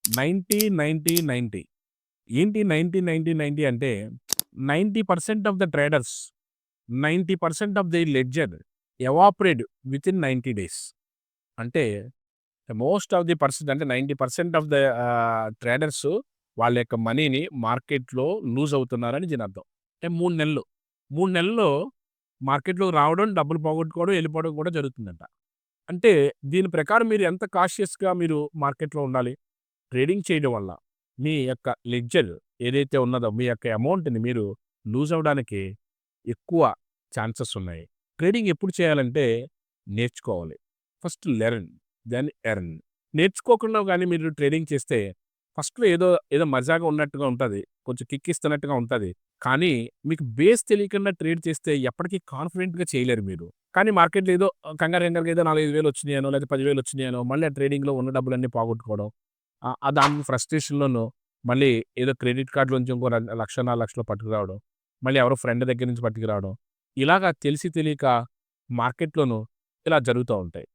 90, 90, 90 ఏంటి 90, 90, 90 అంటే 90% of the traders, 90% of the ledger evaporate within 90 days. అంటే మోస్ట్ ఆఫ్ ది పర్సెంట్ అంటే 90% of the traders వాళ్ళ యొక్క మనీని మార్కెట్‌లో లూజ్ అవుతున్నారని దీని అర్థం. అంటే 3 నెలలు. 3 నెలల్లో మార్కెట్‌లోకి రావడం, డబ్బులు పోగొట్టుకోవడం, ఎళ్ళిపోవడం కూడా జరుగుతుందంట. అంటే దీని ప్రకారం మీరు ఎంత కాషియస్‌గా మీరు మార్కెట్‌లో ఉండాలి. ట్రేడింగ్ చేయడం వల్ల మీ యొక్క లెడ్జర్ ఏదైతే ఉన్నదో మీ యొక్క అమౌంట్‌ని మీరు లూజ్ అవ్వడానికి ఎక్కువ ఛాన్సెస్ ఉన్నాయి. ట్రేడింగ్ ఎప్పుడు చేయాలంటే నేర్చుకోవాలి. First learn, then earn. నేర్చుకోకుండా గాని మీరు ట్రేడింగ్ చేస్తే ఫస్ట్‌లో ఏదో మజాగా ఉన్నట్టుగా ఉంటది. కొంచెం కిక్ ఇస్తున్నట్టుగా ఉంటది. కానీ మీకు బేస్ తెలియకుండా ట్రేడ్ చేస్తే ఎప్పటికీ కాన్ఫిడెంట్‌గా చేయలేరు మీరు. కానీ మార్కెట్‌లో ఏదో కంగారు కంగారుగా ఏదో 4, 5,000 వచ్చినాయనో లేదా 10,000 వచ్చినాయనో మళ్ళీ ఆ ట్రేడింగ్‌లో ఉన్న డబ్బులన్నీ పోగొట్టుకోవడం. దాని ఫ్రస్ట్రేషన్‌లోనో మళ్ళీ ఏదో క్రెడిట్ కార్డ్‌లోంచి ఇంకో 1,00,000, 4,00,000 పట్టుకురావడం. మళ్ళీ ఎవరో ఫ్రెండ్ దగ్గర నుంచి పట్టుకురావడం. ఇలాగ తెలిసి తెలియక మార్కెట్‌లోనూ ఇలా జరుగుతా ఉంటాయి.